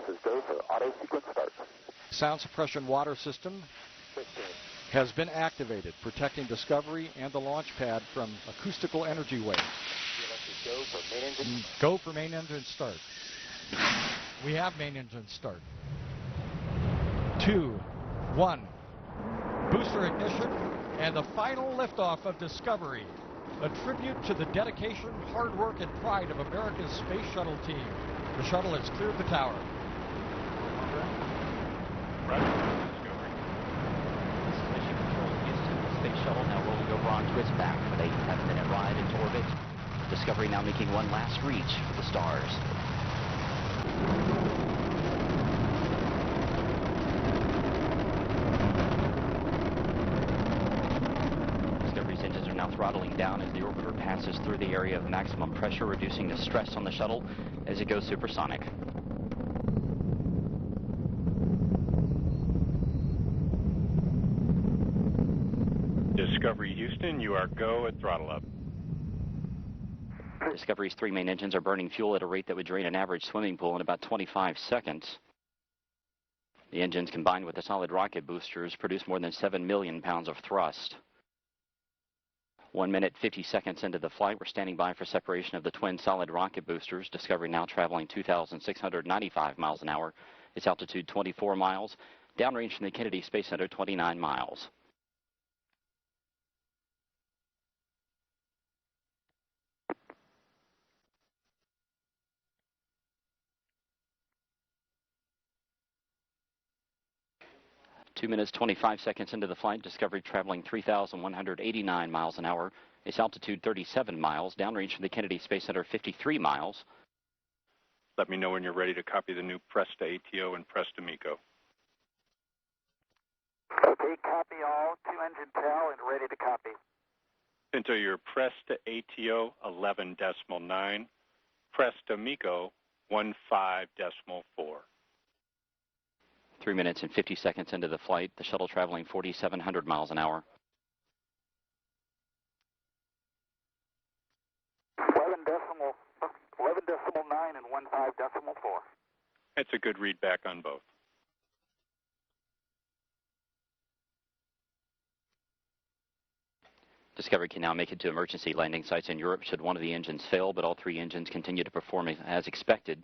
is go for auto sequence start. Sound suppression water system 15. has been activated, protecting Discovery and the launch pad from acoustical energy waves. Go for main engine. Go for main engine start. We have main engine start. 2, 1. Booster ignition and the final liftoff of Discovery. A tribute to the dedication, hard work, and pride of America's Space Shuttle team. The shuttle has cleared the tower. Roger, Discovery. This is Mission Control Houston. The Space Shuttle now rolling over onto its back with a 7-minute ride into orbit. Discovery now making one last reach for the stars. Discovery's engines are now throttling down as the orbiter passes through the area of maximum pressure, reducing the stress on the shuttle as it goes supersonic. Discovery Houston, you are go at throttle up. Discovery's 3 main engines are burning fuel at a rate that would drain an average swimming pool in about 25 seconds. The engines, combined with the solid rocket boosters, produce more than 7 million pounds of thrust. 1 minute, 50 seconds into the flight, we're standing by for separation of the twin solid rocket boosters. Discovery now traveling 2,695 miles an hour. Its altitude 24 miles. Downrange from the Kennedy Space Center 29 miles. Two minutes, 25 seconds into the flight, Discovery traveling 3,189 miles an hour. Its altitude 37 miles. Downrange from the Kennedy Space Center 53 miles. Let me know when you're ready to copy the new press to ATO and press to MECO. Okay, copy all. 2 engine tail and ready to copy. Pinto, your press to ATO 11.9. Press to MECO 15.4. 3 minutes and 50 seconds into the flight, the shuttle traveling 4,700 miles an hour. 11.9 and 15.4. That's a good read back on both. Discovery can now make it to emergency landing sites in Europe should one of the engines fail, but all 3 engines continue to perform as expected.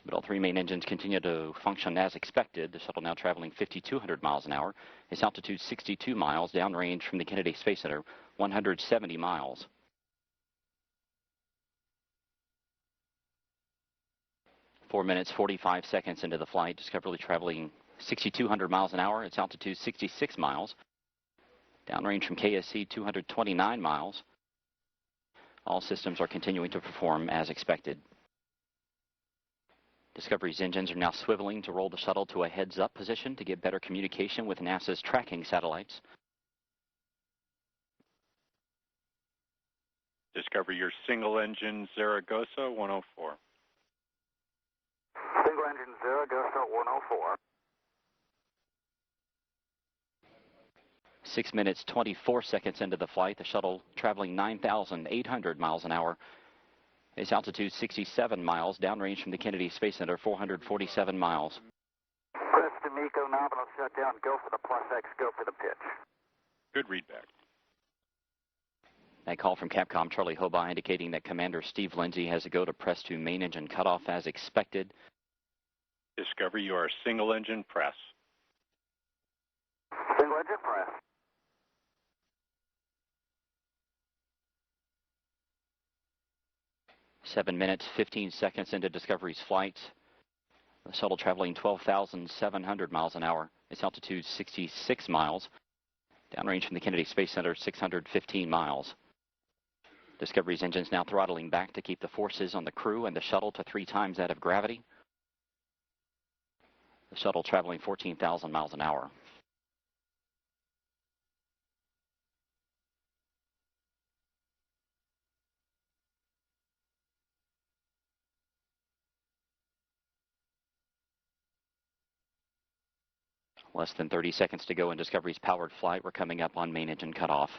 But all 3 main engines continue to function as expected. The shuttle now traveling 5,200 miles an hour. Its altitude 62 miles, downrange from the Kennedy Space Center 170 miles. Four minutes, 45 seconds into the flight, Discovery traveling 6,200 miles an hour. Its altitude 66 miles. Downrange from KSC 229 miles. All systems are continuing to perform as expected. Discovery's engines are now swiveling to roll the shuttle to a heads-up position to get better communication with NASA's tracking satellites. Discovery your single engine Zaragoza 104. Single engine Zaragoza 104. 6 minutes, 24 seconds into the flight, the shuttle traveling 9,800 miles an hour. Its altitude 67 miles, downrange from the Kennedy Space Center 447 miles. Press to MECO, nominal shutdown, go for the plus X, go for the pitch. Good readback. That call from Capcom Charlie Hobaugh indicating that Commander Steve Lindsay has a go to press to main engine cutoff as expected. Discovery, you are single engine press. Single engine press. 7 minutes, 15 seconds into Discovery's flight. The shuttle traveling 12,700 miles an hour. Its altitude 66 miles. Downrange from the Kennedy Space Center 615 miles. Discovery's engines now throttling back to keep the forces on the crew and the shuttle to 3 times that of gravity. The shuttle traveling 14,000 miles an hour. Less than 30 seconds to go in Discovery's powered flight. We're coming up on main engine cutoff.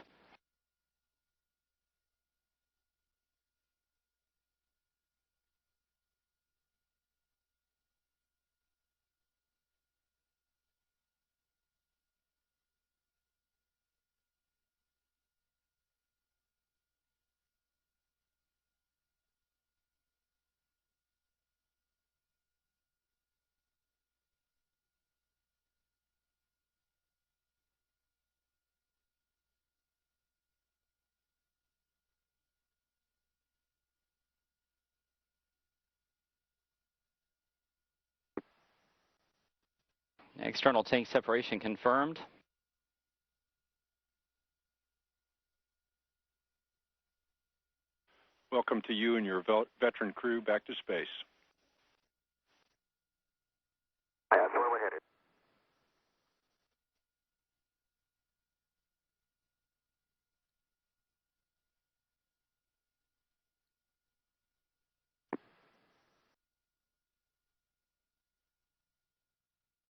External tank separation confirmed. Welcome to you and your veteran crew back to space.